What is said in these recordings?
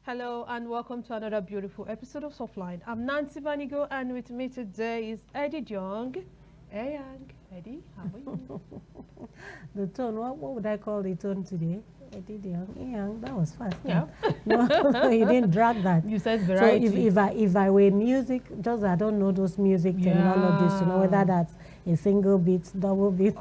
Hello and welcome to another beautiful episode of Softline. I'm Nancy Vanigo and with me today is Eddie Young. Hey Young. Eddie, how are you? The tone, what would I call the tone today? Eddie Young, that was fast. Yeah. No, you didn't drag that. You said So variety. if I were in music, just I don't know those music terminologies to know whether that's a single beat, double beat.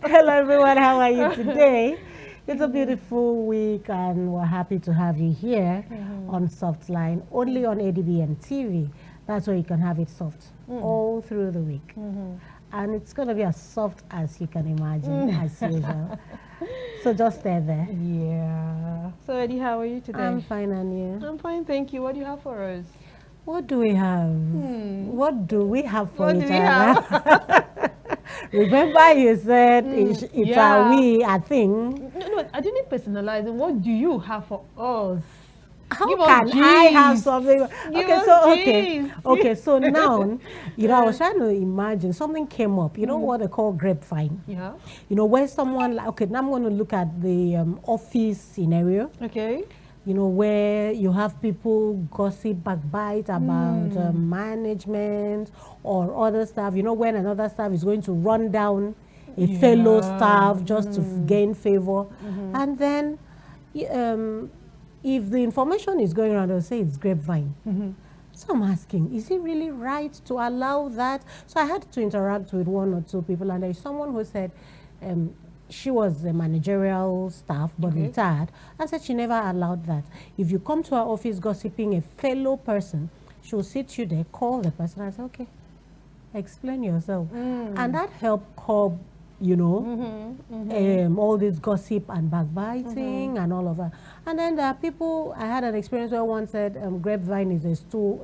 Hello everyone, how are you today? It's a beautiful week and we're happy to have you here on Softline, only on ADBN TV. That's where you can have it soft all through the week. And it's going to be as soft as you can imagine, as usual. So just stay there. Yeah. So Eddie, how are you today? I'm fine, and you? I'm fine, thank you. What do you have for us? What do we have? What do we have for What each do we other? Remember you said it's yeah. a we, a thing. No, I didn't personalize it. What do you have for us? How Give us can I have gist. something? Give Okay, us so gist. okay, so now, I was trying to imagine something came up. You know what they call grapevine? Yeah. Where someone okay, now I'm going to look at the office scenario. Okay. Where you have people gossip, backbite about management or other staff. When another staff is going to run down a fellow staff just to gain favor, and then. If the information is going around, they'll say it's grapevine. So I'm asking, is it really right to allow that? So I had to interact with one or two people, and there's someone who said she was a managerial staff, but retired. I said she never allowed that. If you come to her office gossiping a fellow person, she'll sit you there, call the person, and say, okay, explain yourself. And that helped curb all this gossip and backbiting and all of that. And then there are people, I had an experience where one said grapevine is a tool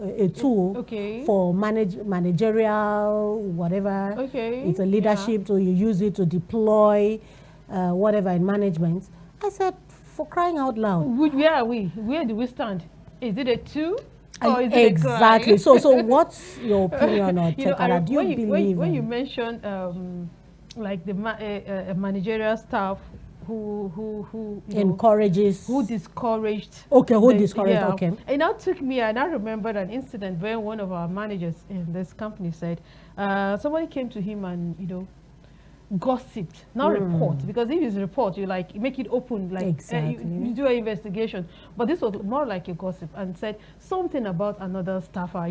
for managerial whatever. It's a leadership, so you use it to deploy whatever in management. I said, for crying out loud. Where are we? Where do we stand? Is it a two? Or is exactly. It a so what's your opinion on tech? Do you believe when you mentioned like the managerial staff who encourages, who discouraged. Who discouraged? Okay. It now took me, and I remembered an incident where one of our managers in this company said somebody came to him and gossiped, not report, because if it's report, you like make it open, like you do an investigation. But this was more like a gossip, and said something about another staffer,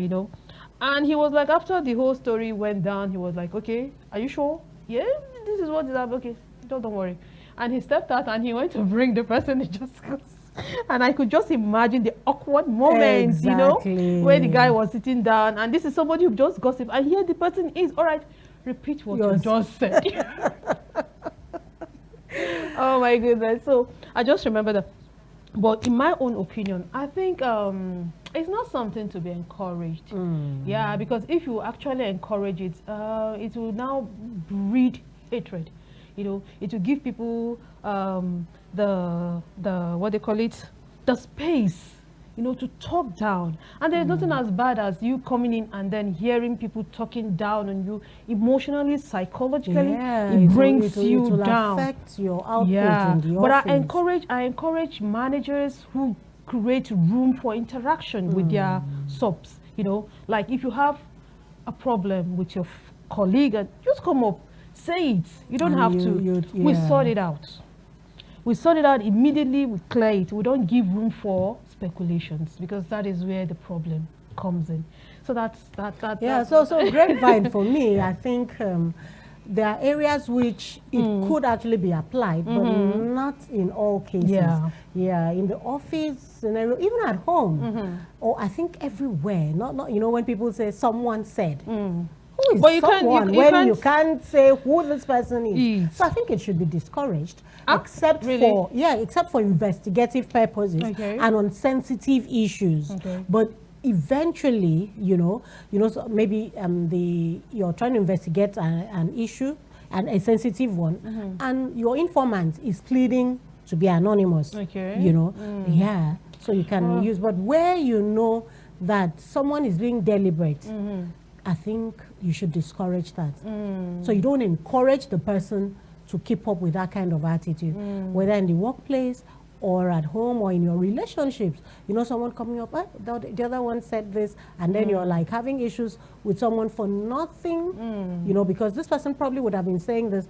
and he was like, after the whole story went down, he was like, okay, are you sure? Yeah, this is what is happening. Okay, don't worry. And he stepped out and he went to bring the person. He just goes, and I could just imagine the awkward moments, where the guy was sitting down, and this is somebody who just gossiped, and here the person is, all right, repeat what you just said. Oh my goodness. So I just remember that. But in my own opinion, I think it's not something to be encouraged. Yeah, because if you actually encourage it, it will now breed hatred. It will give people the what they call it, the space, to talk down. And there's nothing as bad as you coming in and then hearing people talking down on you emotionally, psychologically. It brings you down. It will affect your output in the But office. I encourage managers who create room for interaction with their subs. Like if you have a problem with your colleague, and just come up, say it. You don't have to. We sort it out. We sort it out immediately. We clear it. We don't give room for speculations, because that is where the problem comes in. So that's that. Yeah. So grapevine for me, I think there are areas which it could actually be applied, but not in all cases. Yeah. In the office scenario, even at home, or I think everywhere. Not when people say someone said. Who is someone when you can't say who this person is? So I think it should be discouraged, except for investigative purposes and on sensitive issues. But eventually, so maybe you're trying to investigate an issue, and a sensitive one, and your informant is pleading to be anonymous. So you can use, but where that someone is being deliberate, I think you should discourage that. So you don't encourage the person to keep up with that kind of attitude, whether in the workplace or at home or in your relationships. You know, someone coming up, the other one said this, and then you're like having issues with someone for nothing, you know, because this person probably would have been saying this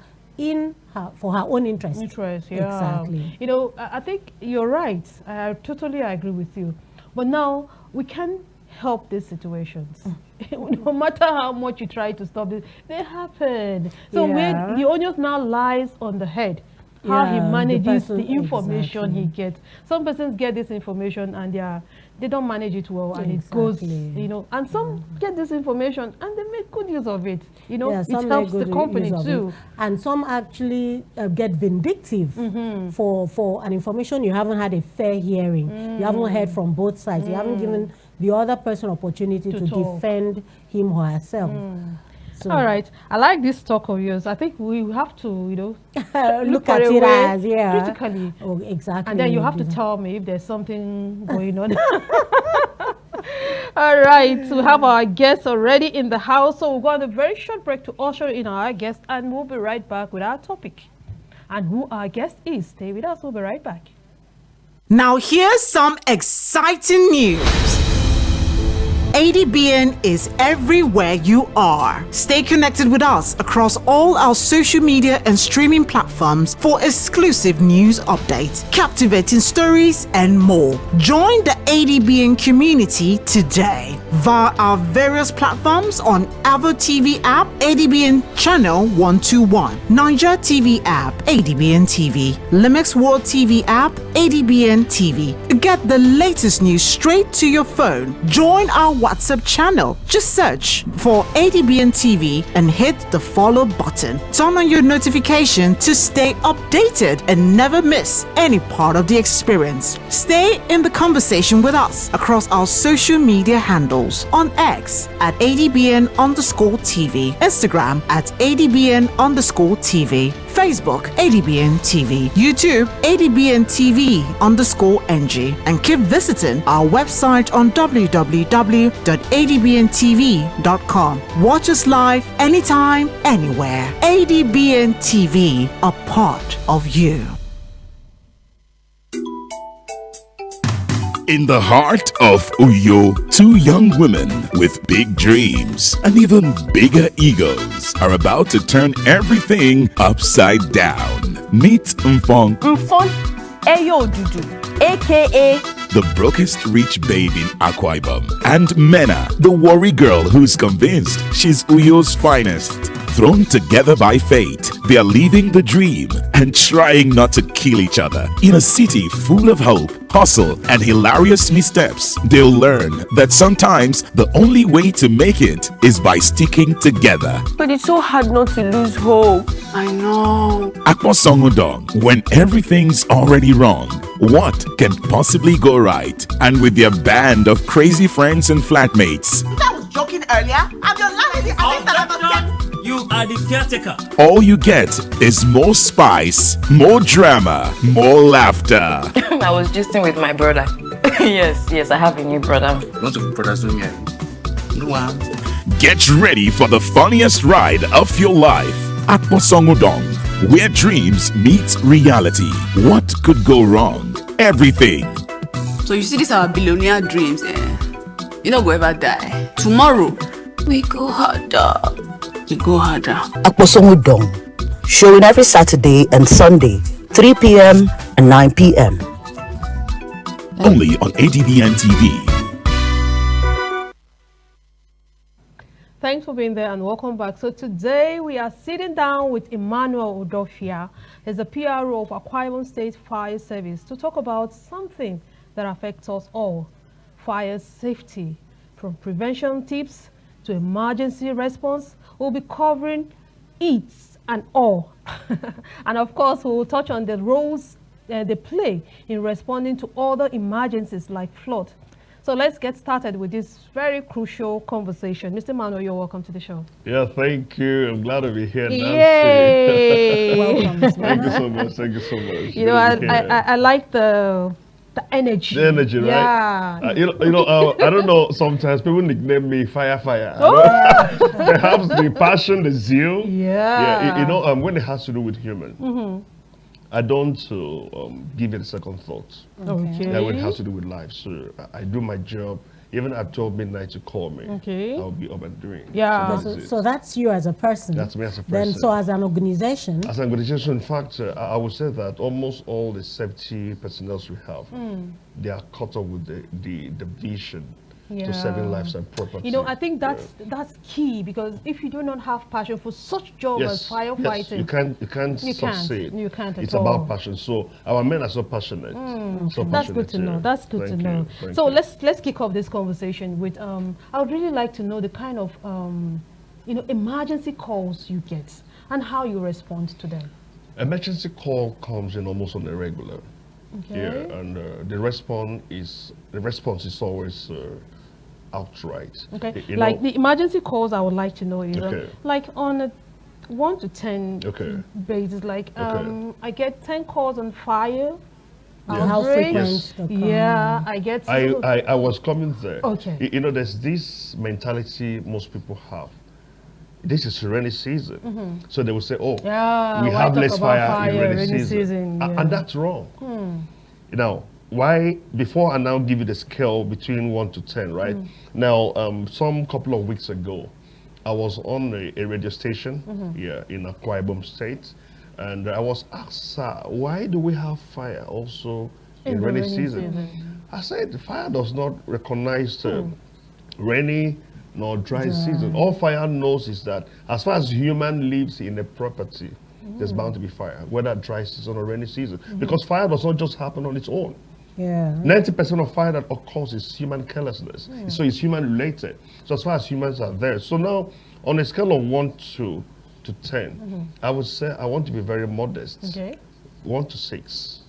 for her own interest. Yeah. Exactly. You know, I think you're right. I totally agree with you. But now we can help these situations. No matter how much you try to stop it, they happen. So the onus now lies on the head. How he manages the information he gets. Some persons get this information and they don't manage it well, and it goes, you know. And some get this information and they make good use of it. You know, it helps the company too. And some actually get vindictive for an information you haven't had a fair hearing. You haven't heard from both sides. You haven't given the other person opportunity to defend him or herself. So. All right, I like this talk of yours. I think we have to, you know, look at it as critically. Oh, exactly. And then you have to tell me if there's something going on. All right, we have our guests already in the house, so we'll go on a very short break to usher in our guest, and we'll be right back with our topic and who our guest is. Stay with us. We'll be right back. Now here's some exciting news. ADBN is everywhere you are. Stay connected with us across all our social media and streaming platforms for exclusive news updates, captivating stories, and more. Join the ADBN community today via our various platforms on Avo TV app, ADBN channel 121, Niger TV app, ADBN TV, Limex World TV app, ADBN TV. Get the latest news straight to your phone. Join our WhatsApp channel. Just search for ADBN TV and hit the follow button. Turn on your notification to stay updated and never miss any part of the experience. Stay in the conversation with us across our social media handles on X at ADBN_TV, Instagram at ADBN_TV, Facebook ADBN TV, YouTube ADBN TV_NG, and keep visiting our website on www.adbntv.com. Watch us live anytime, anywhere. ADBN TV, a part of you. In the heart of Uyo, two young women with big dreams and even bigger egos are about to turn everything upside down. Meet Mfong Eyo Dudu, aka the brokest rich babe in Akwa Ibom, and Mena, the worry girl who's convinced she's Uyo's finest. Thrown together by fate, they are living the dream and trying not to kill each other. In a city full of hope, hustle, and hilarious missteps, they'll learn that sometimes the only way to make it is by sticking together. But it's so hard not to lose hope. I know. Akwa when everything's already wrong, what can possibly go right? And with their band of crazy friends and flatmates. I was joking earlier. I'm your landlady. You are the caretaker. All you get is more spice, more drama, more laughter. I was just with my brother. yes, I have a new brother. Lots of brothers doing it. No one. Get ready for the funniest ride of your life. Akwa Songudong, where dreams meet reality. What could go wrong? Everything. So you see, these are our billionaire dreams. You don't go ever die. Tomorrow, we go harder. We go harder. Akwa Songudong, showing every Saturday and Sunday, 3 p.m. and 9 p.m. Only on ADBN TV. Thanks for being there and welcome back. So today we are sitting down with Emmanuel Udofia. He's the PRO of Akwa Ibom State Fire Service to talk about something that affects us all, fire safety. From prevention tips to emergency response, we'll be covering it and all. And of course, we'll touch on the roles they play in responding to other emergencies like flood. So let's get started with this very crucial conversation. Mr. Manuel, you're welcome to the show. Yeah, thank you. I'm glad to be here. Yay! Welcome. Thank you so much. Thank you so much. You know, I like the energy. The energy, right? Yeah. I don't know. Sometimes people nickname me Fire. Oh. Perhaps the passion, the zeal. Yeah. Yeah. When it has to do with human. I don't give it a second thought. Okay. That when it has to do with life. So I do my job. Even at 12 midnight to call me. Okay. I'll be up and doing. Yeah. So that's you as a person. That's me as a person. Then, so as an organization. As an organization, in fact, I would say that almost all the safety personnel we have, they are caught up with the vision. To saving lives and property. You know, I think that's key, because if you do not have passion for such job as firefighting, you can't succeed. You can't at It's all. about passion. So our men are so passionate. So that's good to know. That's good to know. So let's kick off this conversation with I would really like to know the kind of emergency calls you get and how you respond to them. Emergency call comes in almost on a regular. Okay. Yeah, and the response is always outright. Okay. You like know, the emergency calls, I would like to know is like on a 1 to 10 basis. Like I get 10 calls on fire. How frequent? Yeah, I get. I was coming there. Okay. You know, there's this mentality most people have. This is rainy season, so they will say, "Oh, we have less fire in rainy season," and that's wrong. You know, why? Before I now give you the scale between 1 to 10, right? Now, some couple of weeks ago, I was on a radio station in Akwa Ibom State, and I was asked, "Sir, why do we have fire also in rainy season?" I said, "Fire does not recognize rainy nor dry season. All fire knows is that as far as human lives in a property, there's bound to be fire, whether dry season or rainy season, because fire does not just happen on its own. 90% of fire that occurs is human carelessness. So it's human related. So as far as humans are there. So now on a scale of 1 to 10, I would say I want to be very modest. 1 to 6.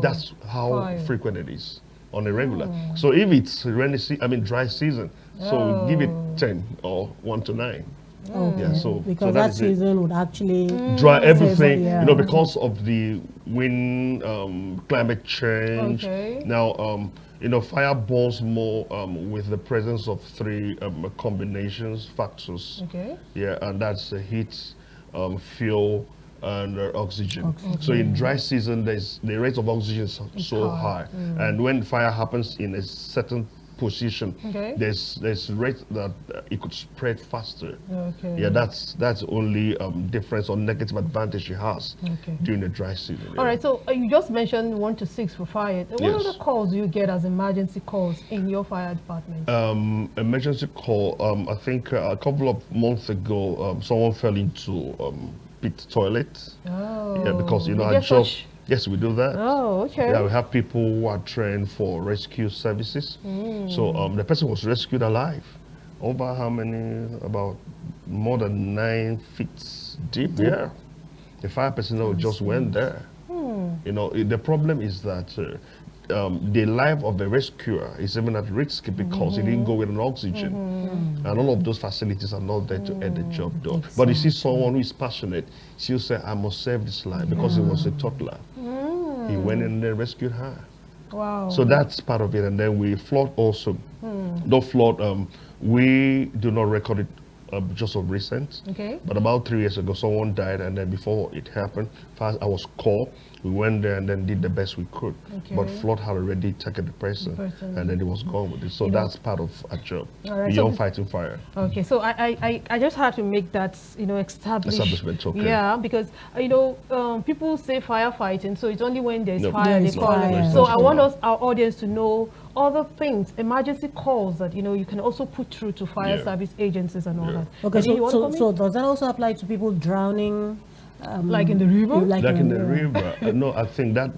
That's how frequent it is on a regular. So if it's dry season, so we give it 10 or 1 to 9. Yeah, because that season would actually dry everything, because of the wind, climate change. Now, fire burns more with the presence of 3 factors. Yeah, and that's heat, fuel, and oxygen. So in dry season, the rate of oxygen is so high, and when fire happens in a certain position, there's rate that it could spread faster. Yeah, that's only difference or negative advantage it has during the dry season. All right, so you just mentioned 1 to 6 for fire. What other calls do you get as emergency calls in your fire department? Emergency call, I think a couple of months ago, someone fell into pit toilet. Yeah, because our job. Yes, we do that. Oh, okay. Yeah, we have people who are trained for rescue services. So the person was rescued alive. Over how many? About more than 9 feet deep. Yeah. The fire personnel just went there. The problem is that the life of the rescuer is even at risk because he didn't go with an oxygen. And all of those facilities are not there to get the job done. But you see someone who is passionate, she'll say, "I must save this life," because it was a toddler. He went in and rescued her. Wow. So that's part of it. And then we flood also. Though flood, we do not record it just of recent. But about 3 years ago, someone died, and then before it happened, first I was called. We went there and then did the best we could. But flood had already taken the person, and then it was gone with it. So that's part of our job, beyond fighting fire. Okay, so I just had to make that establishment. Okay. Yeah, because people say firefighting, so it's only when there's fire they call it. So I want our audience to know other things, emergency calls that you can also put through to fire service agencies and all that. Okay, so does that also apply to people drowning? Like in the river? Like in the river. No, I think that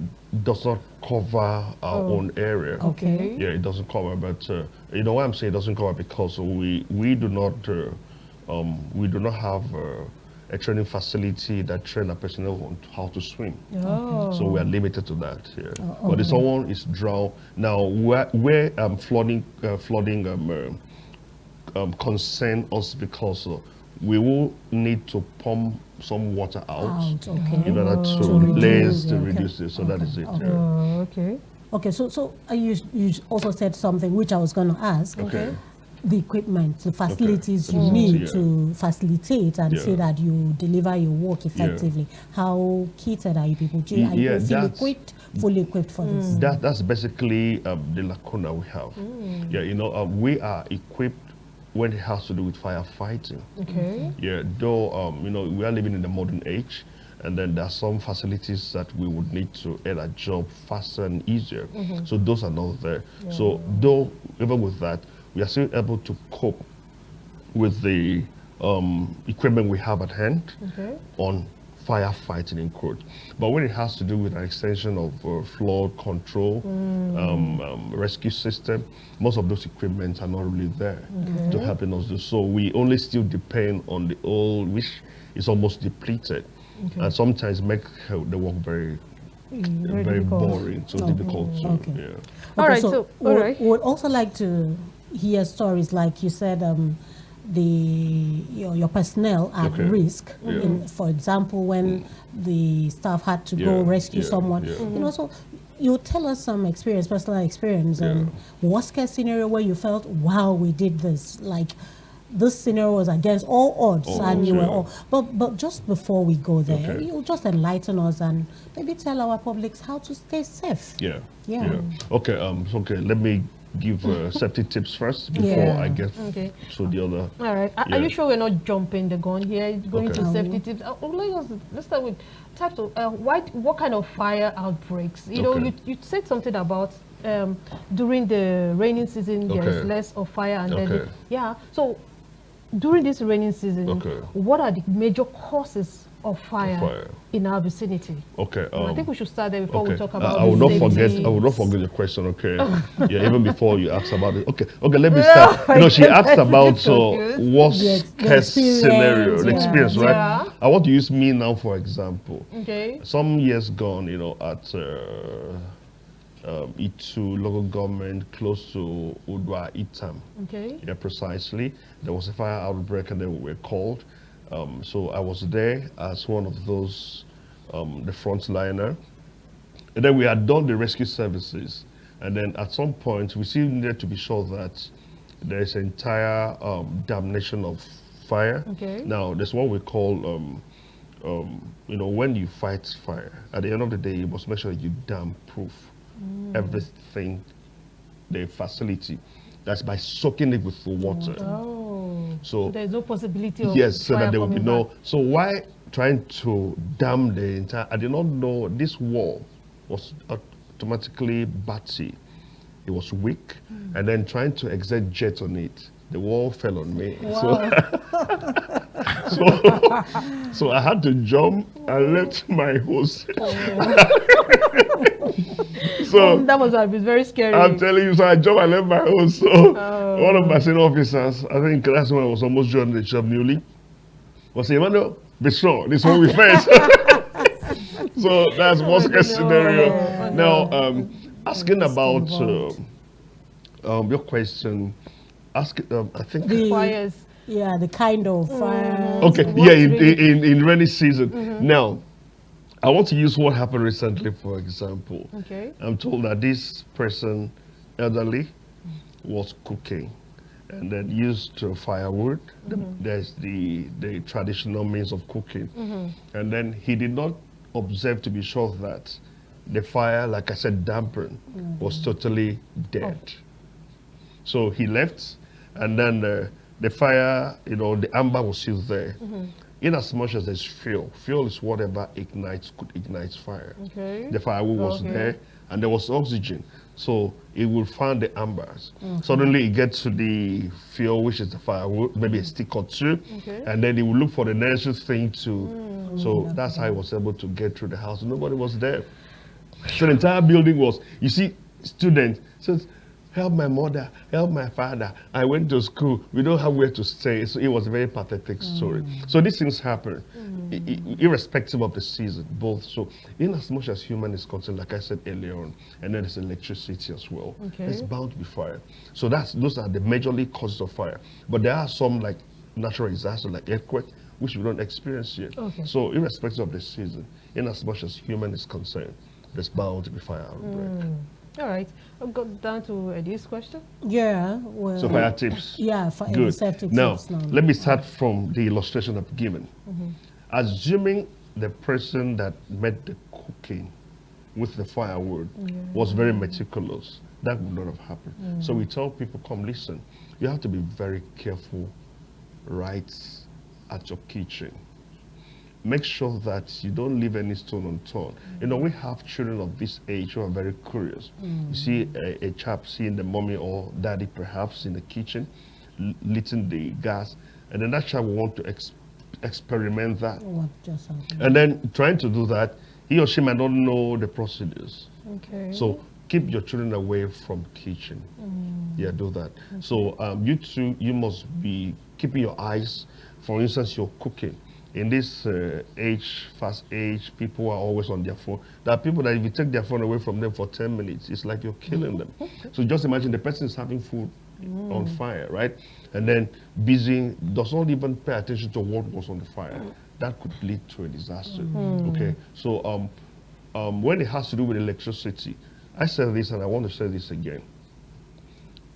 does not cover our own area. Okay. Yeah, it doesn't cover, but why I'm saying it doesn't cover, because we do not have a training facility that train our personnel on how to swim. So we are limited to that. Yeah. But if someone is drowned, now where flooding concern us, because we will need to pump some water out in order to reduce it. So that is it. Okay. Okay, so you also said something which I was going to ask. the equipment, the facilities you need to facilitate and say that you deliver your work effectively. How kitted are you people? Are you fully equipped for this? That's basically the lacuna we have. Yeah, you know, we are equipped when it has to do with firefighting. Okay. Yeah, though, you know, we are living in the modern age, and then there are some facilities that we would need to add a job faster and easier. So those are not there. So though, even with that, we are still able to cope with the equipment we have at hand on firefighting in quote. But when it has to do with an extension of flood control, rescue system, most of those equipment are not really there to helping us do. So we only still depend on the old, which is almost depleted. And sometimes make the work very boring, so difficult to, All right, so we would also like to hear stories like you said, your personnel at risk. For example, when the staff had to go rescue someone, you know, so you tell us some experience, personal experience, worst case scenario where you felt, wow, we did this, like this scenario was against all odds, and you were all. But just before we go there, you just enlighten us and maybe tell our publics how to stay safe. Okay. Okay. Let me give safety tips first before I get to the other. All right. Are you sure we're not jumping the gun here? Going to safety tips. Let's start with types of what kind of fire outbreaks. You know, you said something about during the raining season there's less of fire, and then so during this raining season, what are the major causes of fire in our vicinity? I think we should start there before we talk about I will not forget your question, even before you ask about it. Okay, let me start. You know, she asked about worst case scenario, the experience, right? I want to use me now for example. Some years gone, you know, at Itu local government close to Udwa Itam. Yeah, precisely. There was a fire outbreak and then we were called. So I was there as one of those, the frontliner. And then we had done the rescue services. And then at some point, we still needed to be sure that there is entire damnation of fire. Now, there's what we call, you know, when you fight fire, at the end of the day, you must make sure you dam-proof everything, the facility. That's by soaking it with the water. So there's no possibility of so that there will be no. So why trying to dam the entire? I did not know this wall was automatically batty. It was weak, and then trying to exert jet on it, the wall fell on me. So I had to jump and left my hose. So that was very scary. I'm telling you, so I jumped and left my hose. So one of my senior officers, I think that's when I was almost joining the job newly, was saying, Emmanuel, be sure, this one we face. So that's worst case scenario. Now, asking about your question, I think the fires. Yeah, the kind of fire. In rainy season. Now, I want to use what happened recently, for example. I'm told that this person, elderly, was cooking and then used firewood. There's the traditional means of cooking. And then he did not observe to be sure that the fire, like I said, dampened, was totally dead. So he left, and then the fire, you know, the amber was still there. In as much as there's fuel is whatever could ignite fire. The firewood was there, and there was oxygen. So it will find the ambers. Suddenly it gets to the fuel, which is the firewood, maybe a stick or two, and then it will look for the nearest thing to. So that's how he was able to get through the house. Nobody was there. So the entire building was, you see, students says, help my mother, help my father. I went to school. We don't have where to stay. So it was a very pathetic story. So these things happen, irrespective of the season, both. So in as much as human is concerned, like I said earlier on, and then there's electricity as well. It's bound to be fire. So those are the majorly causes of fire. But there are some like natural disasters, like earthquake, which we don't experience yet. So irrespective of the season, in as much as human is concerned, there's bound to be fire outbreak. All right. I'll go down to Eddie's question. Yeah. Well, so fire tips. Yeah, for Good. safety Now, tips. Now, let me start from the illustration I've given. Assuming the person that made the cooking with the firewood was very meticulous, that would not have happened. So we tell people, come listen, you have to be very careful right at your kitchen. Make sure that you don't leave any stone unturned. You know, we have children of this age who are very curious. You see a chap seeing the mommy or daddy perhaps in the kitchen, lighting the gas, and then that child will want to experiment that. what just happened? And then trying to do that, he or she might not know the procedures. Okay. So keep your children away from kitchen. Yeah, do that. So you too, you must be keeping your eyes. For instance, you're cooking. In this fast age, people are always on their phone. There are people that if you take their phone away from them for 10 minutes, it's like you're killing them. So just imagine the person is having food on fire, right? And then busy, does not even pay attention to what was on the fire. That could lead to a disaster, okay? So when it has to do with electricity, I said this and I want to say this again.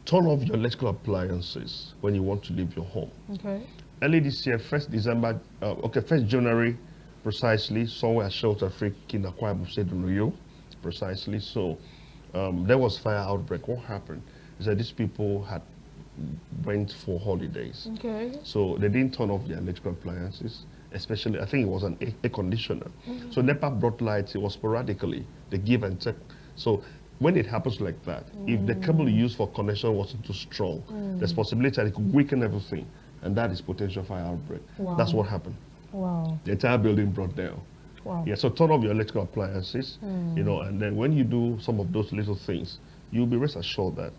Turn off your electrical appliances when you want to leave your home. Okay. Early this year, 1st January, precisely, somewhere at Shelter Freak in Akwa, Ibom, precisely. So there was fire outbreak. What happened is that these people had went for holidays. Okay. So they didn't turn off their electrical appliances, especially, I think it was an air conditioner. So NEPA brought lights, it was sporadically, they give and take. So when it happens like that, if the cable you use for connection wasn't too strong, there's possibility that it could weaken everything. And that is potential fire outbreak. Wow. That's what happened. Wow. The entire building brought down. Wow. Yeah, so turn off your electrical appliances, you know, and then when you do some of those little things, you'll be rest assured that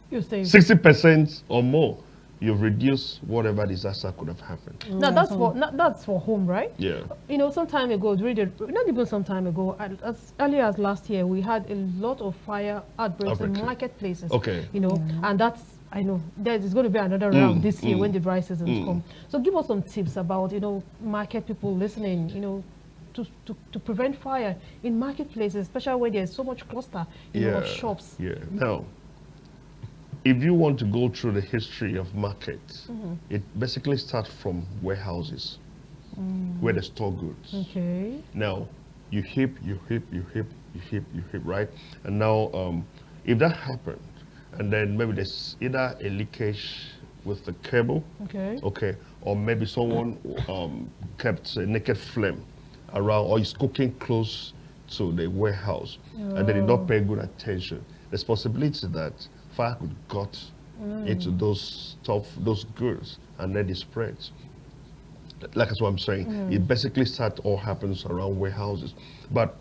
You say 60% or more, you've reduced whatever disaster could have happened. now that's for home, right? Yeah. You know, some time ago, not even some time ago, as early as last year, we had a lot of fire outbreaks in marketplaces. Okay. You know, and that's, I know, there's going to be another round this year when the dry seasons come. So give us some tips about, you know, market people listening, you know, to prevent fire in marketplaces, especially where there's so much cluster of shops. Yeah. Now, if you want to go through the history of markets, it basically starts from warehouses, where they store goods. Okay. Now, you heap, right? And now, if that happened, and then maybe there's either a leakage with the cable, okay, or maybe someone kept a naked flame around, or is cooking close to the warehouse, and they did not pay good attention. There's possibility that fire could got into those goods, and then it spreads. Like that's what I'm saying. It basically all happens around warehouses, but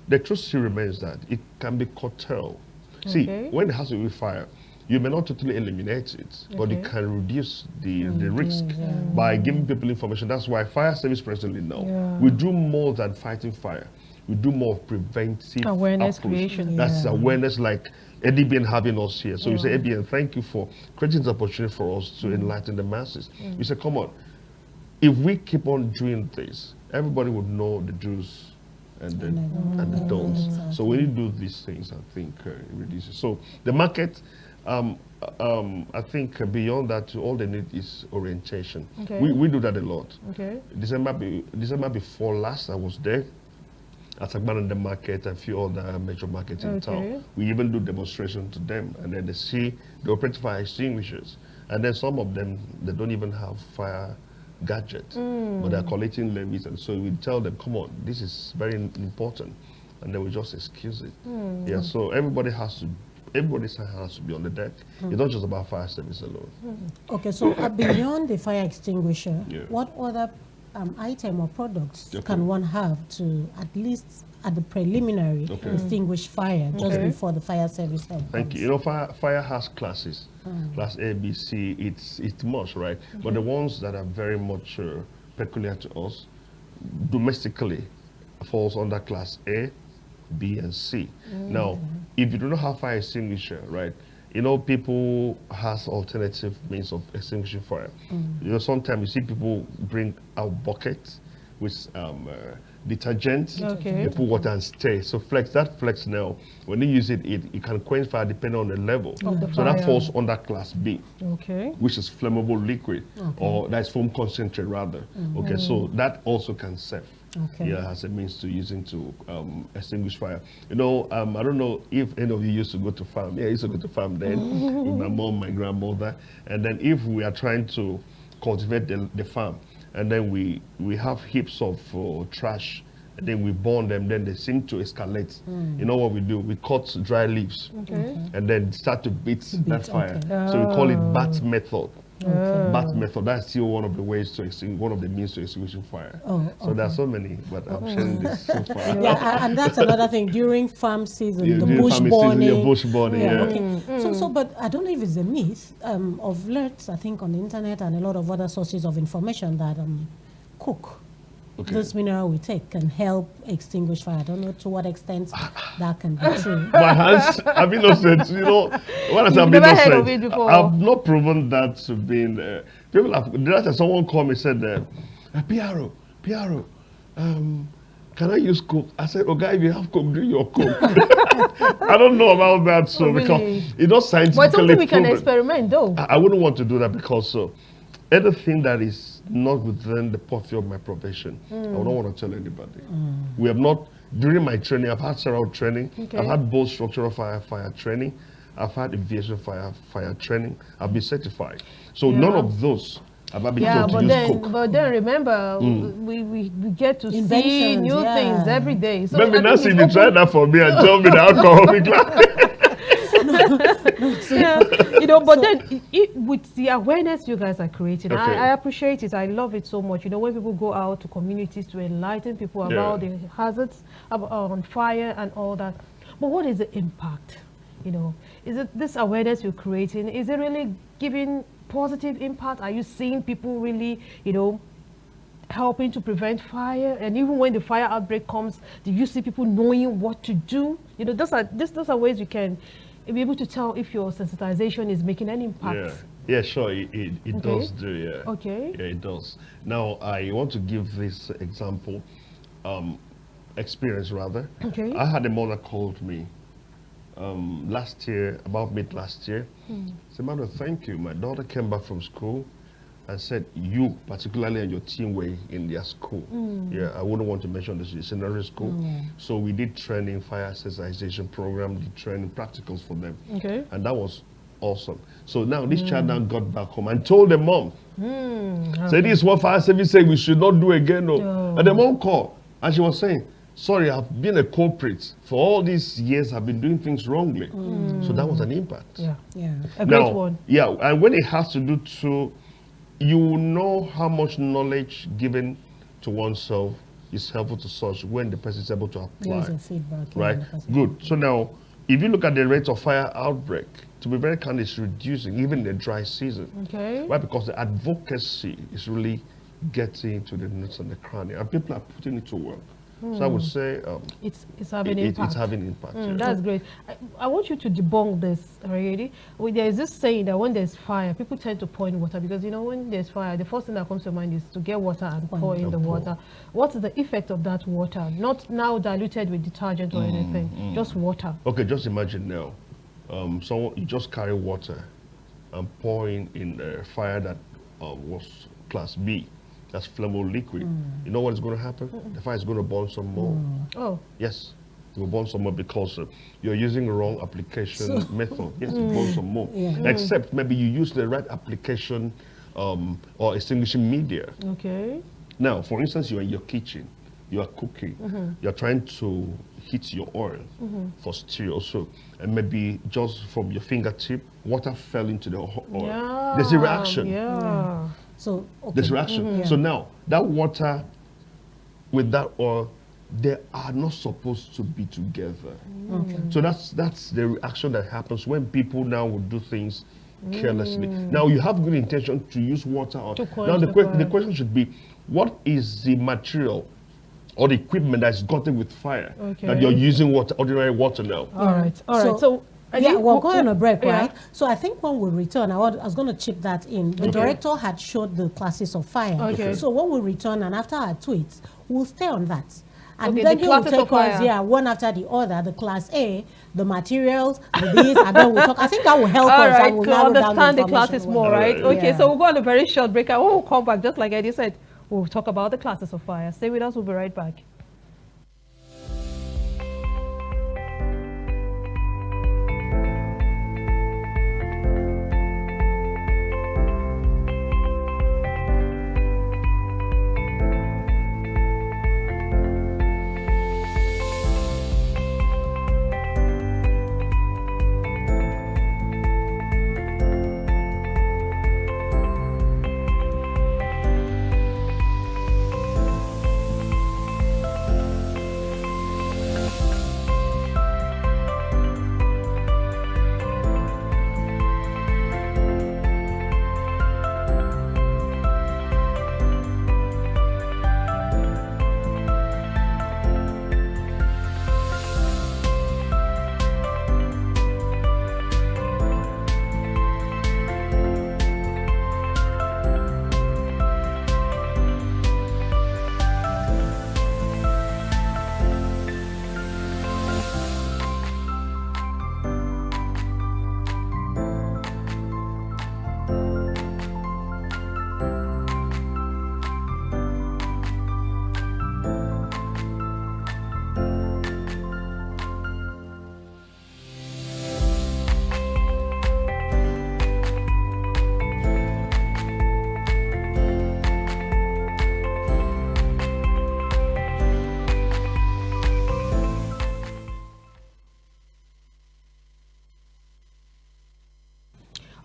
the truth still remains that it can be curtailed. See, when it has to do with fire, you may not totally eliminate it, but you can reduce the risk by giving people information. That's why fire service presently now, we do more than fighting fire. We do more of preventive awareness creation. That's awareness, like Eddie being having us here. So you say, Eddie, thank you for creating this opportunity for us to enlighten the masses. You say, come on, if we keep on doing this, everybody would know the do's and the don'ts. So when you do these things, I think it reduces. So the market, I think beyond that, all they need is orientation. We do that a lot. December before last, I was there at Akwa in the market and a few other major markets in town. We even do demonstration to them, and then they operate fire extinguishers, and then some of them, they don't even have fire gadgets, but they're collecting levies, and so we tell them, come on, this is very important, and then we just excuse it. Yeah, so everybody's hand has to be on the deck. It's not just about fire service alone. Okay, so beyond the fire extinguisher, what other item or products can one have to at least at the preliminary extinguish fire just before the fire service help? Thank you. You know, fire has classes. Class A, B, C, it's much, right? But the ones that are very much peculiar to us, domestically, falls under class A, B, and C. Now, if you do not have fire extinguisher, right, you know, people has alternative means of extinguishing fire. You know, sometimes you see people bring out buckets with detergent. Okay. You put water and stir. So that flex now, when you use it, it can quench fire depending on the level. Of the so fire. that falls under class B. Okay. Which is flammable liquid, or that's foam concentrate rather. Okay, so that also can serve. Okay. Yeah, as a means to using to extinguish fire. You know, I don't know if any of you used to go to farm. Yeah, I used to go to farm then with my mom, my grandmother, and then if we are trying to cultivate the farm, and then we have heaps of trash, and then we burn them, then they seem to escalate. You know what we do? We cut dry leaves, and then start to beat that fire. So we call it bat method. Bat method, that's still one of the ways to extinguish, one of the means to extinguishing fire. So there are so many, but I'm sharing this so far. Yeah, and that's another thing during farm season, Yeah, the during bush farming burning. season, yeah, bush burning, yeah. Okay. So, but I don't know if it's a myth of late, I think on the internet and a lot of other sources of information that cook. This mineral we take can help extinguish fire. I don't know to what extent that can be true. My hands have been innocent. You know, when I say I've been innocent, I've not proven that to be. People have. Someone called me and said, "Piaro, can I use coke?" I said, "Oh, guy, if you have coke, do your coke." I don't know about that, so because it's not scientifically but something we can proven. experiment, though. I wouldn't want to do that because anything that is not within the purview of my profession, I don't want to tell anybody. We have not, during my training, I've had several training. I've had both structural fire training. I've had aviation fire training. I've been certified. So none of those have I been told to use coke. But then remember, we get to see new things every day. So maybe Nancy, if you try that for me and tell me the alcohol be glad. You know, but then with the awareness you guys are creating, I appreciate it. I love it so much. You know, when people go out to communities to enlighten people about the hazards on fire and all that. But what is the impact? You know, is it this awareness you're creating? Is it really giving positive impact? Are you seeing people really, you know, helping to prevent fire? And even when the fire outbreak comes, do you see people knowing what to do? You know, those are ways you can be able to tell if your sensitization is making an impact. Yeah, sure, it does do, yeah. Okay. Yeah, it does. Now, I want to give this example, experience rather. Okay. I had a mother called me last year, about mid last year. Said, "Emmanuel, thank you. My daughter came back from school and said you, particularly and your team, were in their school." Yeah, I wouldn't want to mention this, it's secondary school. So we did training, fire sensitization program, did training practicals for them. Okay. And that was awesome. So now this child now got back home and told the mom, "Say this is what fire service say we should not do again." No. And the mom called and she was saying, "Sorry, I've been a culprit. For all these years, I've been doing things wrongly." So that was an impact. Yeah. A great one. Yeah, and when it has to do to, you know how much knowledge given to oneself is helpful to such when the person is able to apply. There's a feedback. Right? Good. So now, if you look at the rate of fire outbreak, to be very candid, it's reducing even in the dry season. Okay. Why? Because the advocacy is getting to the nooks and the cranny, and people are putting it to work. So I would say it's having impact. It's having impact. Yeah. That's great. I want you to debunk this already. There is this saying that when there's fire, people tend to pour in water because, you know, when there's fire, the first thing that comes to mind is to get water and pour in the water. What is the effect of that water? Not now diluted with detergent or anything, just water. Okay, just imagine now, you just carry water and pour in a fire that was class B. That's flammable liquid. You know what is going to happen? The fire is going to burn some more. Oh. Yes, it will burn some more because you're using the wrong application method. Yes, it burns some more. Except maybe you use the right application or extinguishing media. Okay. Now, for instance, you're in your kitchen, you are cooking, you're trying to heat your oil for stew also, and maybe just from your fingertip, water fell into the oil. Yeah. There's a reaction. So there's reaction. So now that water with that oil, they are not supposed to be together. So that's the reaction that happens when people now will do things carelessly. Now you have good intention to use water. Now the question should be, what is the material or the equipment that's gotten with fire that you're using ordinary water now? All right. So Yeah, we're going on a break, right? So I think when we return, I was going to chip that in. The director had showed the classes of fire. Okay. So when we return and after our tweets, we'll stay on that. And Okay, then the he will classes take of fire. us, one after the other, the class A, the materials, the this, and then we'll talk. I think that will help All us. right, And we'll to narrow down understand the information classes well. more, right? Okay, Yeah. so we'll go on a very short break. And when we'll come back, just like Eddie said, we'll talk about the classes of fire. Stay with us. We'll be right back.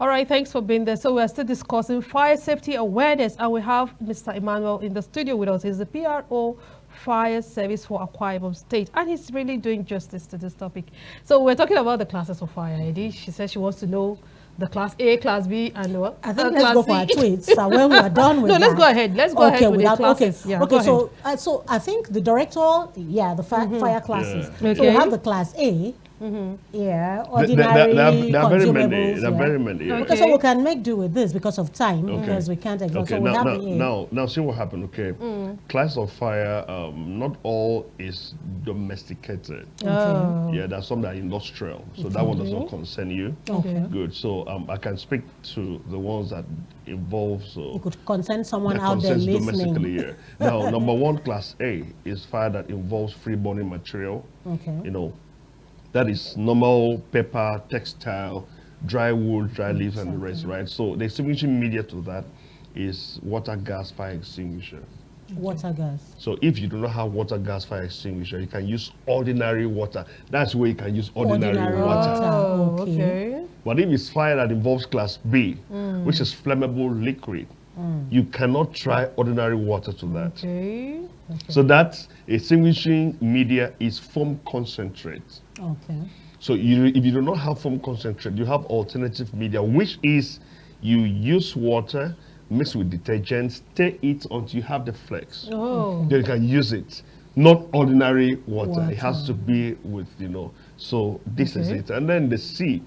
All right, thanks for being there. So we're still discussing fire safety awareness, and we have Mr. Emmanuel in the studio with us. He's the PRO Fire Service for Akwa Ibom State, and he's really doing justice to this topic. So we're talking about the classes of fire, Eddie. She says she wants to know the class A, class B, and what? I think let's go for our tweets. So when we're done with let's go ahead. Let's go ahead with the classes. Okay, yeah, okay. So I think the director, the fire classes. Yeah. So we have the class A. Yeah, ordinary there are very many. consumables. There are very many. Yeah. Okay, so we can make do with this because of time, because we can't exhaust. Okay, so we have the A. now, see what happened. Okay, class of fire. Not all is domesticated. Oh. Yeah, there's some that are industrial, so that one does not concern you. Okay. Good. So I can speak to the ones that involve. So it could concern someone that out there concerns listening. domestically. Yeah. Now, number one, class A is fire that involves free burning material. Okay. You know. That is normal paper, textile, dry wood, dry leaves, and the rest, right? So the extinguishing media to that is water, gas, fire extinguisher. Water, gas. So if you do not have water, gas, fire extinguisher, you can use ordinary water. That's where you can use ordinary water. Oh, okay. But if it's fire that involves class B, which is flammable liquid, you cannot try ordinary water to that. Okay. So that extinguishing media is foam concentrate. Okay. So if you do not have foam concentrate, you have alternative media, which is you use water, mix with detergent, stir it until you have the flakes. Oh. Then you can use it. Not ordinary water. It has to be with, so this is it. And then the C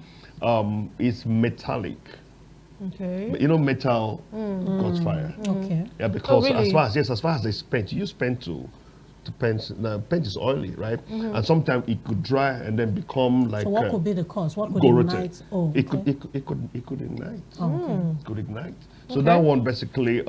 is metallic. Okay. Metal caught fire. Okay. Yeah, because really? as far as they spent, you use paint to paint. Now, paint is oily, right? And sometimes it could dry and then become like. So what could be the cause? What could corroded. ignite? Oh, it could ignite. Okay. Could ignite. So that one basically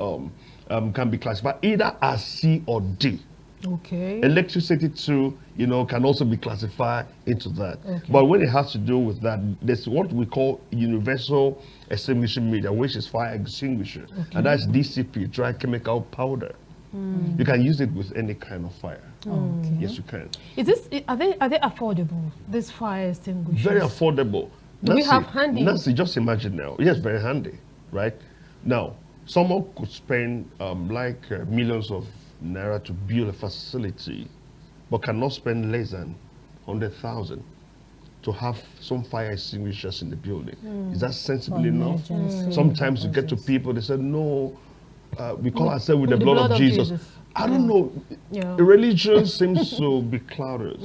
can be classified either as C or D. Okay. Electricity too, can also be classified into that. Okay. But when it has to do with that, there's what we call universal extinguishing media, which is fire extinguisher, and that's DCP, dry chemical powder. You can use it with any kind of fire. Okay. Yes, you can. Are they affordable? These fire extinguishers. Very affordable. Do we have handy? Nancy, just imagine now. Yes, very handy, right? Now, someone could spend millions of naira to build a facility, but cannot spend less than 100,000 to have some fire extinguishers in the building. Is that sensible enough? Sometimes you get to people, they say, no, we call ourselves with the blood of Jesus. I don't know. Yeah. Religion seems to be clouded.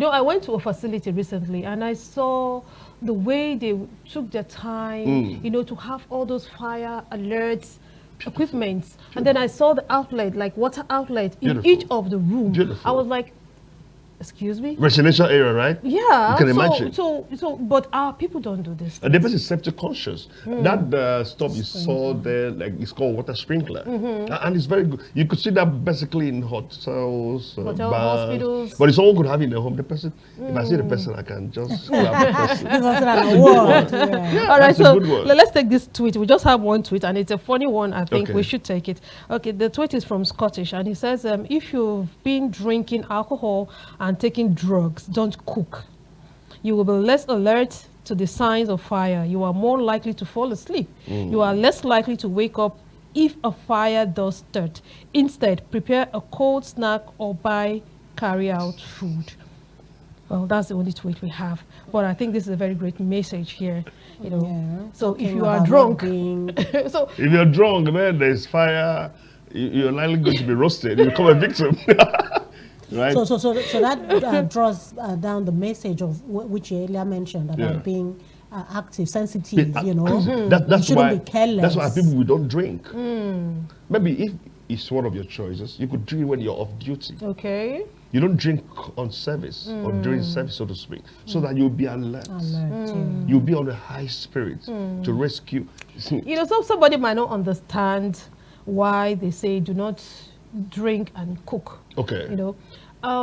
I went to a facility recently and I saw the way they took their time, you know, to have all those fire alerts, equipment, and then I saw the outlet, like water outlet, in each of the rooms. I was like, excuse me? Residential area, right? Yeah. You can imagine. But our people don't do this. The person is safety conscious. That stuff you saw there, like it's called water sprinkler, and it's very good. You could see that basically in hotels, bars, hospitals. But if someone could have it in their home, the person, if I see the person, I can just grab the person. All right, so let's take this tweet. We just have one tweet, and it's a funny one. I think we should take it. Okay, the tweet is from Scottish, and he says, if you've been drinking alcohol and taking drugs, don't cook. You will be less alert to the signs of fire. You are more likely to fall asleep. You are less likely to wake up if a fire does start. Instead, prepare a cold snack or buy carry-out food. Well, that's the only tweet we have. But I think this is a very great message here. You know, so if you are drunk, so if you're drunk, then there's fire. You're likely going to be roasted. You become a victim. Right. So that draws down the message of which you earlier mentioned about being active, sensitive. You know, that's you why be careless. That's why people don't drink. Maybe if it's one of your choices, you could drink when you're off duty. Okay. You don't drink on service or during service, so to speak, so that you'll be alert. You'll be on a high spirit to rescue. You know, somebody might not understand why they say do not drink and cook. Okay. You know,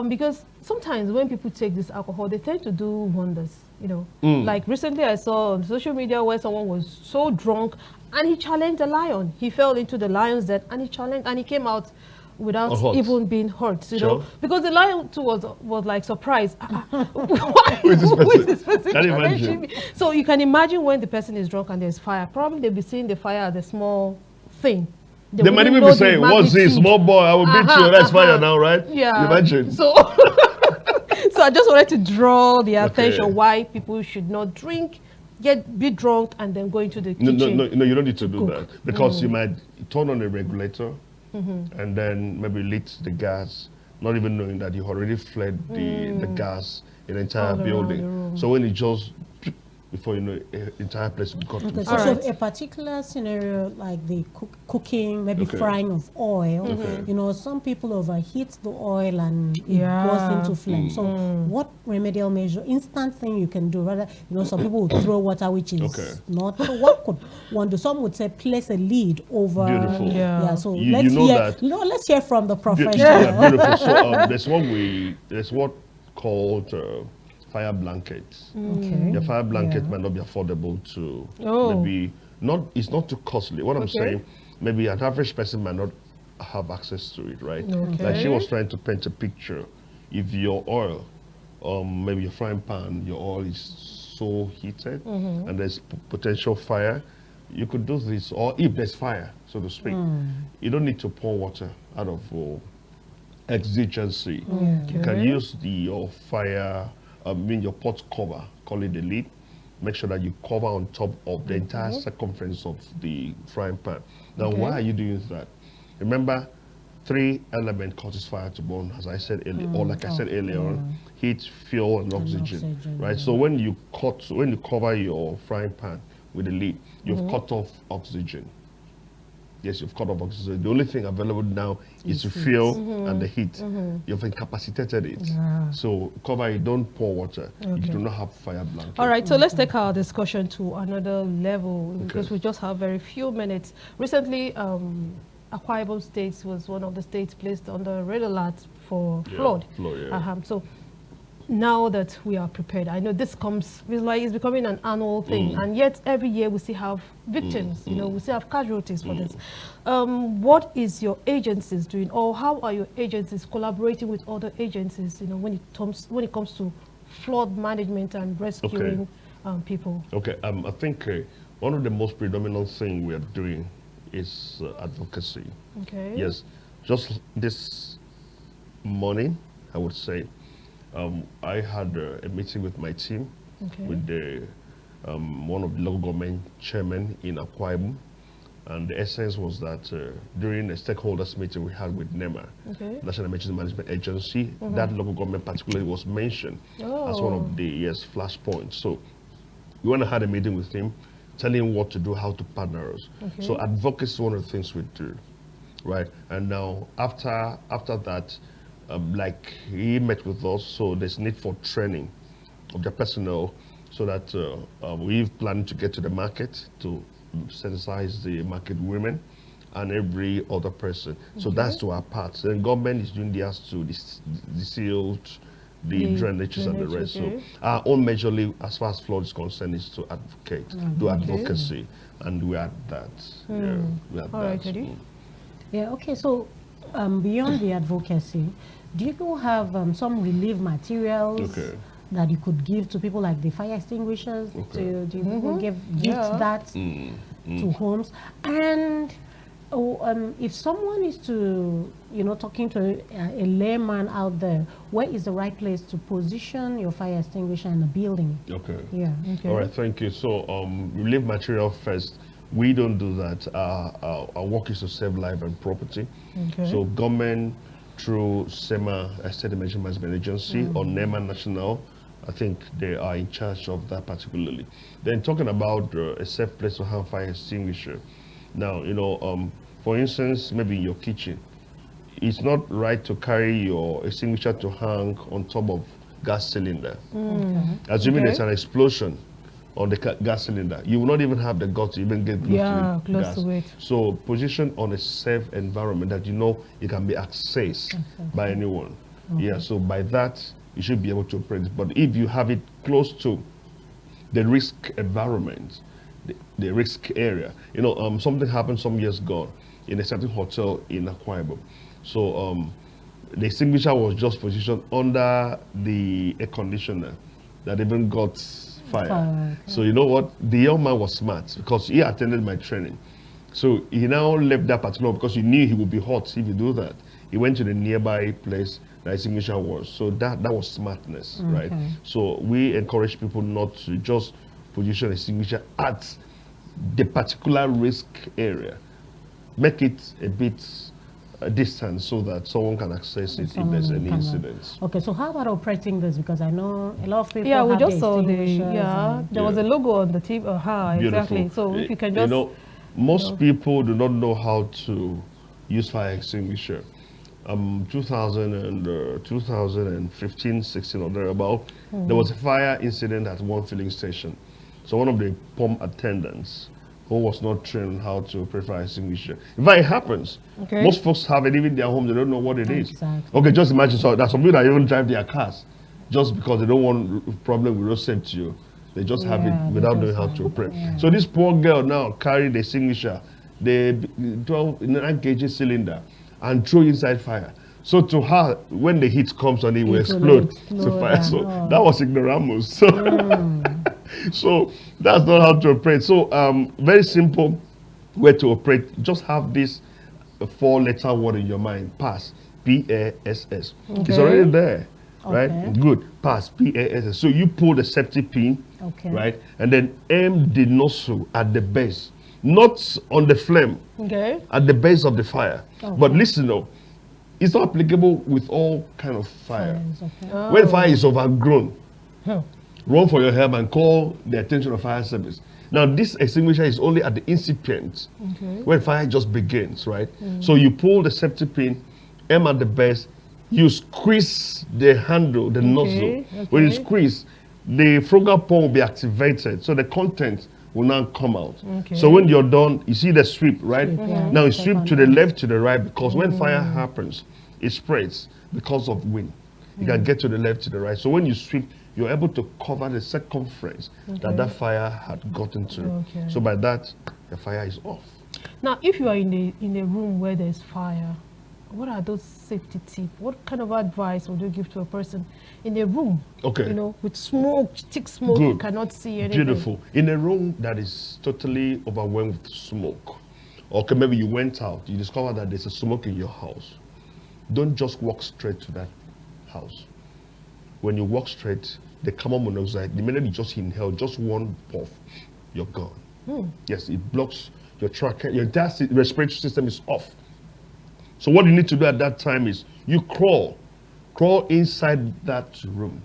because sometimes when people take this alcohol, they tend to do wonders. You know, like recently I saw on social media where someone was so drunk and he challenged a lion. He fell into the lion's den and he challenged, and he came out without even being hurt. You know, because the lion too was like surprised. Who is this person challenging me? So you can imagine when the person is drunk and there's fire. Probably they'll be seeing the fire as a small thing. They might even be saying, what's this, small boy, I will beat you, that's fire now, right? Yeah. Imagine. So, so I just wanted to draw the attention why people should not drink, be drunk, and then go into the kitchen. No, you don't need to do that. Because you might turn on a regulator, and then maybe lit the gas, not even knowing that you already fled the gas in the entire building. So when it just... before you know, entire place got to so a particular scenario like the cooking, maybe frying of oil, you know, some people overheat the oil and it goes into flame. So what remedial measure, instant thing you can do, rather, you know, some people would throw water, which is not, so what could one do? Some would say place a lid over. Beautiful. So let's hear from the professional. Beautiful. So there's what called fire blankets. Your fire blanket might not be affordable to maybe not. It's not too costly. What I'm saying, maybe an average person might not have access to it, right? Like she was trying to paint a picture. If your oil, maybe your frying pan, your oil is so heated and there's potential fire, you could do this. Or if there's fire, so to speak, you don't need to pour water out of exigency. You can use your fire. Your pot cover, call it the lid. Make sure that you cover on top of the entire circumference of the frying pan. Now, why are you doing that? Remember, 3 elements causes fire to burn, as I said earlier, or like I said earlier on, heat, fuel, and oxygen, right? So when you cover your frying pan with the lid, you've cut off oxygen. Yes, you've cut off oxygen. The only thing available now is the fuel and the heat. You've incapacitated it. So cover it, don't pour water. You do not have fire blanket. All right, so let's take our discussion to another level because we just have very few minutes. Recently, Akwa Ibom State was one of the states placed on the red alert for flood. So now that we are prepared, I know this comes, it's becoming an annual thing, and yet every year we still have victims, you know, we still have casualties for this. What is your agencies doing, or how are your agencies collaborating with other agencies, you know, when it comes to flood management and rescuing people? I think one of the most predominant things we are doing is advocacy. Yes, just this morning, I would say, I had a meeting with my team, with the one of the local government chairmen in Akwa Ibom, and the essence was that during a stakeholders meeting we had with NEMA, National Emergency Management Agency, that local government particularly was mentioned as one of the flashpoints. So we want to have a meeting with him, tell him what to do, how to partner us. Okay. So advocacy is one of the things we do, right? And now after that, like he met with us, so there's need for training of the personnel, so that we've planned to get to the market to sensitize the market women and every other person. So that's to our part. Then government is doing theirs to the sealed, the drainages and the rest. Okay. So our own measurely, as far as flood is concerned, is to advocate, do advocacy, and we are that. Yeah, we are all that. Right, yeah. Okay. So beyond the advocacy, do you have some relief materials that you could give to people, like the fire extinguishers? Do you give gifts that to homes? And if someone is to, talking to a layman out there, where is the right place to position your fire extinguisher in the building? Okay. Yeah. Okay. All right. Thank you. So relief material first. We don't do that. Our work is to save life and property. Okay. So government, through SEMA, State Emergency Management Agency, or NEMA National, I think they are in charge of that particularly. Then talking about a safe place to have fire extinguisher. Now, for instance, maybe in your kitchen, it's not right to carry your extinguisher to hang on top of gas cylinder. Assuming there's an explosion on the gas cylinder, you will not even have the guts to even get close to it. So position on a safe environment that it can be accessed by anyone. Yeah, so by that, you should be able to operate. But if you have it close to the risk environment, the risk area, something happened some years ago in a certain hotel in Akwa Ibom. So the extinguisher was just positioned under the air conditioner that even got fire. So you know what? The young man was smart because he attended my training. So he now left that particular because he knew he would be hot if you do that. He went to the nearby place the extinguisher was. So that was smartness, right? So we encourage people not to just position extinguisher at the particular risk area. Make it a bit distance so that someone can access it if there's any incidents. Okay, so how about operating this? Because I know a lot of people we have just saw there was a logo on the tip. Exactly. So if you can just... most people do not know how to use fire extinguisher. 2015, 16 or thereabout, there was a fire incident at one filling station. So one of the pump attendants who was not trained how to operate fire extinguisher. In fact, it happens. Most folks have it even in their homes, they don't know what it is. Okay, just imagine, so there's some people that even drive their cars just because they don't want a problem with road safety. They just have it without knowing how to operate. So this poor girl now carried the extinguisher, the 9 kg cylinder, and throw inside fire. So to her, when the heat comes on it will explode to fire. So that was ignoramus. So, so that's not how to operate. So very simple way to operate. Just have this 4-letter word in your mind. PASS. P-A-S-S. It's already there. Right? Good. PASS. P-A-S-S. So you pull the safety pin, right? And then aim the nozzle at the base. Not on the flame, at the base of the fire. But listen though, it's not applicable with all kind of fire. When fire is overgrown, run for your help and call the attention of fire service. Now this extinguisher is only at the incipient, when fire just begins, right? So you pull the safety pin, aim at the base, you squeeze the handle, the nozzle. When you squeeze, the Frogger pump will be activated, so the content will now come out. So when you're done, you see the sweep, right? Now you sweep to the left, to the right, because when fire happens, it spreads because of wind. You can get to the left, to the right. So when you sweep, you're able to cover the circumference that fire had gotten to. So by that, the fire is off. Now, if you are in a room where there's fire, what are those safety tips? What kind of advice would you give to a person in a room, with smoke, thick smoke, you cannot see anything? Beautiful. In a room that is totally overwhelmed with smoke, okay, maybe you went out, you discover that there's a smoke in your house. Don't just walk straight to that house. When you walk straight, the carbon monoxide, the minute you just inhale just one puff, you're gone. Yes, it blocks your trachea, your entire respiratory system is off. So what you need to do at that time is you crawl inside that room.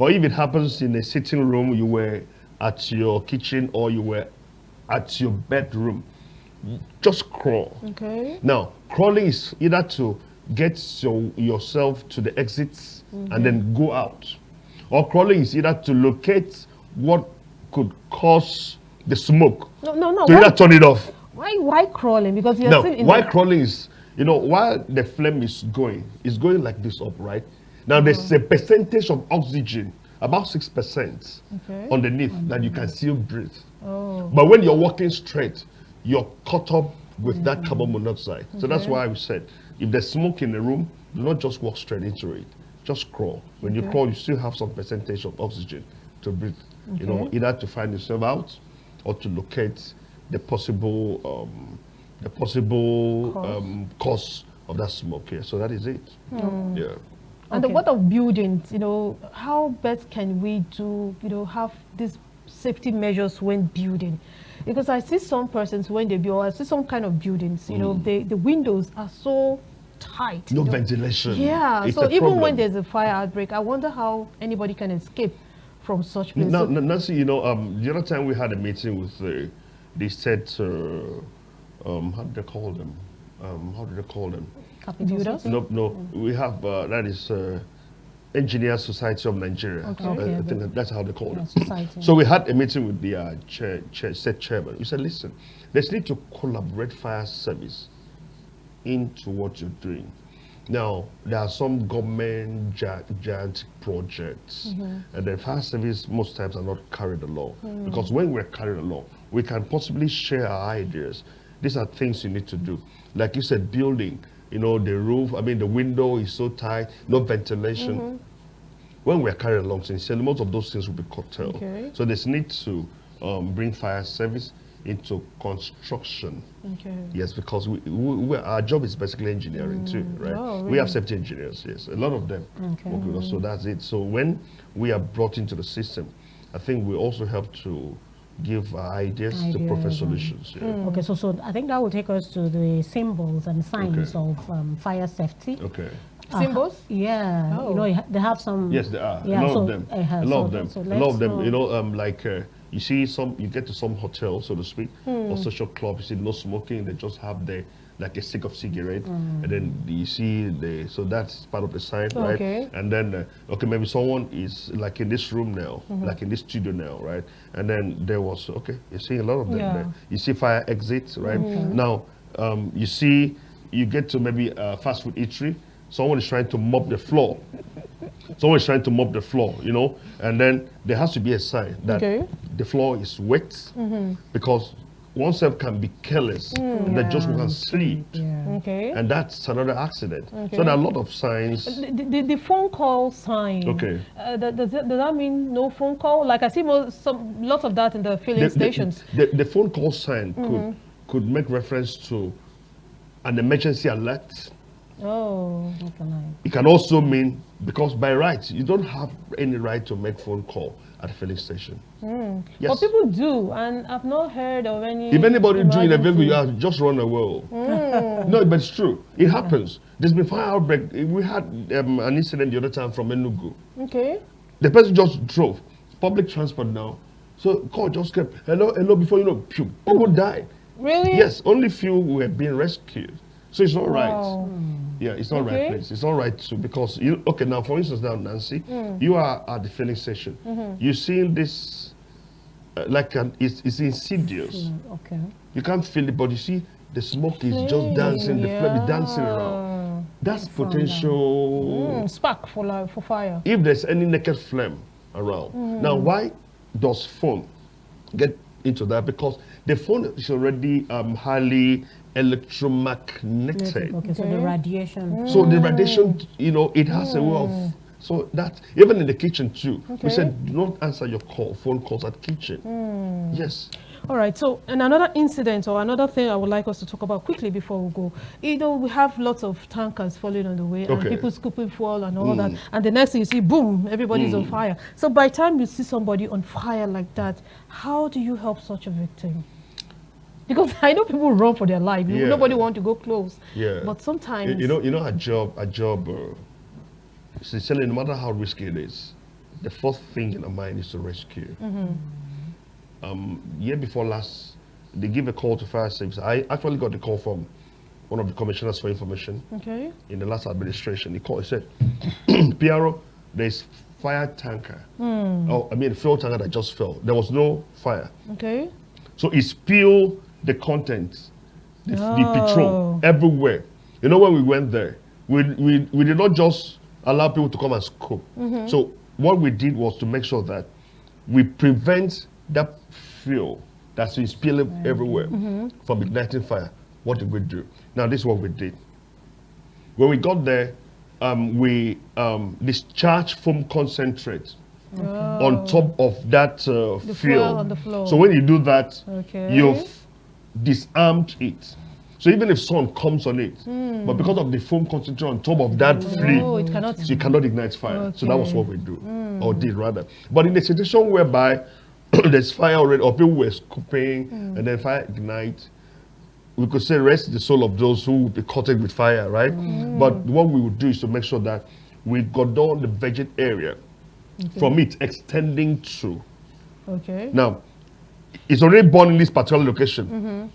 Or if it happens in a sitting room, you were at your kitchen or you were at your bedroom, just crawl. Okay. Now, crawling is either to get yourself to the exits and then go out. Or crawling is either to locate what could cause the smoke. No. To either turn it off. Why crawling? Because you're still in why crawling is, while the flame is going, it's going like this up, right? Now there's a percentage of oxygen, about 6% underneath that you can still breathe. Oh. But when you're walking straight, you're caught up with that carbon monoxide. So that's why I said, if there's smoke in the room, do not just walk straight into it. Just crawl. When you crawl, you still have some percentage of oxygen to breathe. Either to find yourself out or to locate the possible cause of that smoke here. So that is it. Yeah. And what of buildings? How best can we do? Have these safety measures when building? Because I see some persons when they build, I see some kind of buildings. The windows are so tight. No ventilation. Yeah. It's so even problem. when there's a fire outbreak, I wonder how anybody can escape from such places. Now, Nancy, the other time we had a meeting with they said, how did they call them? Builders? No. We have, that is Engineers Society of Nigeria. Okay. I think that's how they call it. Society. So we had a meeting with the chairman. He said, listen, there's need to collaborate fire service into what you're doing. Now, there are some government giant projects, and the fire service most times are not carried along. Because when we're carried along, we can possibly share our ideas. These are things you need to do. Like you said, building, the roof, the window is so tight, no ventilation. When we're carried along, sincerely, most of those things will be curtailed. So there's need to bring fire service into construction. Yes, because our job is basically engineering too, right? Oh, really? We have safety engineers, yes, a lot of them work with us, so that's it. So when we are brought into the system, I think we also help to give ideas to proffer solutions. Okay, so I think that will take us to the symbols and signs of fire safety. Okay. Symbols? Yeah. Oh. They have some. Yes, there are. Yeah, a lot of them. A lot of them. Like you see you get to some hotel, so to speak, or social club, you see no smoking, they just have like a stick of cigarette, and then you see so that's part of the sign, right? And then, maybe someone is like in this room now, like in this studio now, right? And then there was, you're seeing a lot of them there. You see fire exits, right? Now, you get to maybe a fast food eatery, someone is trying to mop the floor. And then there has to be a sign that the floor is wet because oneself can be careless and then just one sleep. And that's another accident. So there are a lot of signs. The phone call sign. Does that mean no phone call? Like I see lots of that in the filling stations. The phone call sign could make reference to an emergency alert. Oh, it can also mean, because by right, you don't have any right to make phone call at a filling station. Yes. But people do, and I've not heard of any. If anybody do in a vehicle, you have just run away. No, but it's true. It happens. There's been fire outbreak. We had an incident the other time from Enugu. The person just drove. Public transport now. So call just kept, hello, before you know, people died. Really? Yes, only few were being rescued. So it's not right. Yeah, it's not right place. It's not right too, because now for instance now, Nancy, you are at the filling station. You're seeing this it's insidious. You can't feel it, but you see the smoke is just dancing, the flame is dancing around. That's potential spark for fire. If there's any naked flame around. Now why does phone get into that? Because the phone is already highly electromagnetic. So the radiation. So the radiation, it has a way of. So that even in the kitchen too. We said do not answer your phone calls at kitchen. Yes. All right. So, and another incident or another thing I would like us to talk about quickly before we go. We have lots of tankers falling on the way and people scooping fuel and all that. And the next thing you see, boom, everybody's on fire. So by the time you see somebody on fire like that, how do you help such a victim? Because I know people run for their life. Nobody wants to go close. But sometimes our job, sincerely, no matter how risky it is, the first thing in our mind is to rescue. Year before last, they give a call to fire service. I actually got the call from one of the commissioners for information in the last administration. He called, he said, PRO, there's fire tanker. Oh, I mean, fuel tanker that just fell. There was no fire. So it spilled the contents, the petrol everywhere. You know, when we went there, we did not just allow people to come and scoop. So what we did was to make sure that we prevent that fuel that's been spilling everywhere from igniting fire. What did we do? Now, this is what we did. When we got there, we discharged foam concentrate on top of that fuel. On the floor. So when you do that, you've disarmed it. So even if sun comes on it, but because of the foam concentrate on top of that flame, you cannot ignite fire. So that was what we do, or did rather. But in a situation whereby there's fire already, or people were scooping, and then fire ignites, we could say rest the soul of those who will be caught with fire, right? But what we would do is to make sure that we got down the veget area from it extending through. Now, it's already born in this particular location.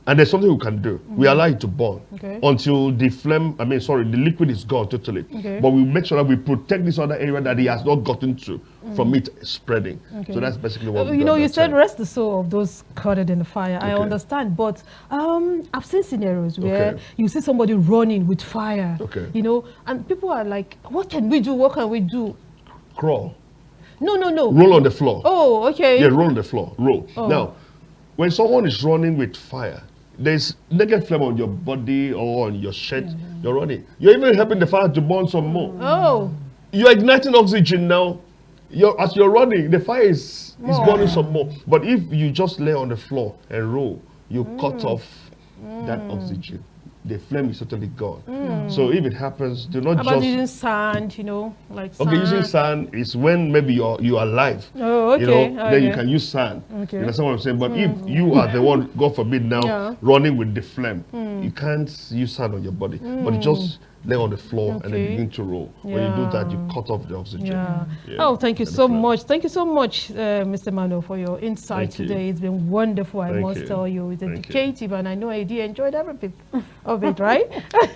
And there's something we can do. We allow it to burn until the flame, the liquid is gone totally. But we make sure that we protect this other area that he has not gotten to from it spreading. So that's basically what we do. You know, you said rest the soul of those caught in the fire. I understand, but I've seen scenarios where you see somebody running with fire, you know, and people are like, what can we do? What can we do? Crawl. No. Roll on the floor. Oh, okay. Yeah, roll on the floor. Roll. Now, when someone is running with fire, there's naked flame on your body or on your shirt, you're running. You're even helping the fire to burn some more. You're igniting oxygen now. As you're running, the fire is burning some more. But if you just lay on the floor and roll, you cut off that oxygen. The flame is totally gone. So if it happens, do not just using sand, you know, like sand. Using sand is when maybe you're alive. You know, then you can use sand. You understand what I'm saying? But if you are the one, God forbid now, running with the flame, you can't use sand on your body. But you just lay on the floor and then begin to roll. When you do that, you cut off the oxygen. Oh, thank you so much. Thank you so much, Mr. Emmanuel, for your insight today. It's been wonderful, I must tell you. It's educative, and I know I enjoyed every bit of it, right?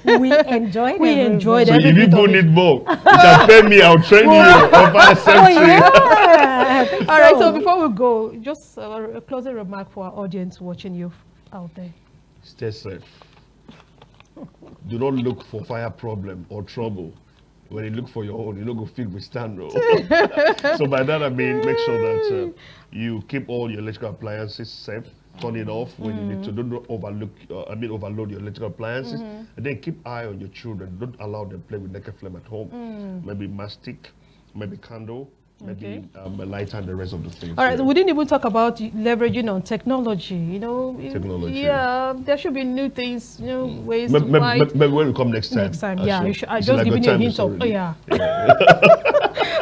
We enjoyed it. We enjoyed it. So if people need more, you can pay me, I'll train you over a century. All right, so before we go, just a closing remark for our audience watching you out there. Stay safe. Do not look for fire problem or trouble. When you look for your own, you don't go feel withstand. So by that I mean, make sure that you keep all your electrical appliances safe. Turn it off when you need to. Don't overload your electrical appliances. And then keep eye on your children. Don't allow them play with naked flame at home. Maybe mastic, maybe candle. Maybe a lighter and the rest of the things. All right, we didn't even talk about leveraging on technology, you know. Technology. Yeah, there should be new things, you know, ways to fight. Maybe when we come next time. I just giving you a hint of,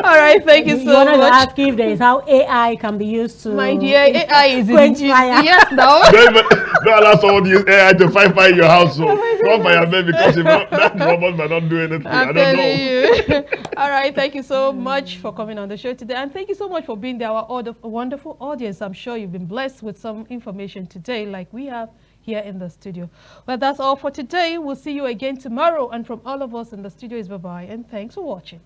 All right, thank you so much. You wanted to ask if there is how AI can be used to... My dear, AI is quench fire. Yes, now. Don't allow someone to use AI to fight fire in your house. So don't fire me because that robot might not do anything. I don't know. You. All right, thank you so much for coming on the show today, and thank you so much for being there, our wonderful audience. I'm sure you've been blessed with some information today like we have here in the studio. Well, that's all for today. We'll see you again tomorrow, and from all of us in the studio is bye-bye, and thanks for watching.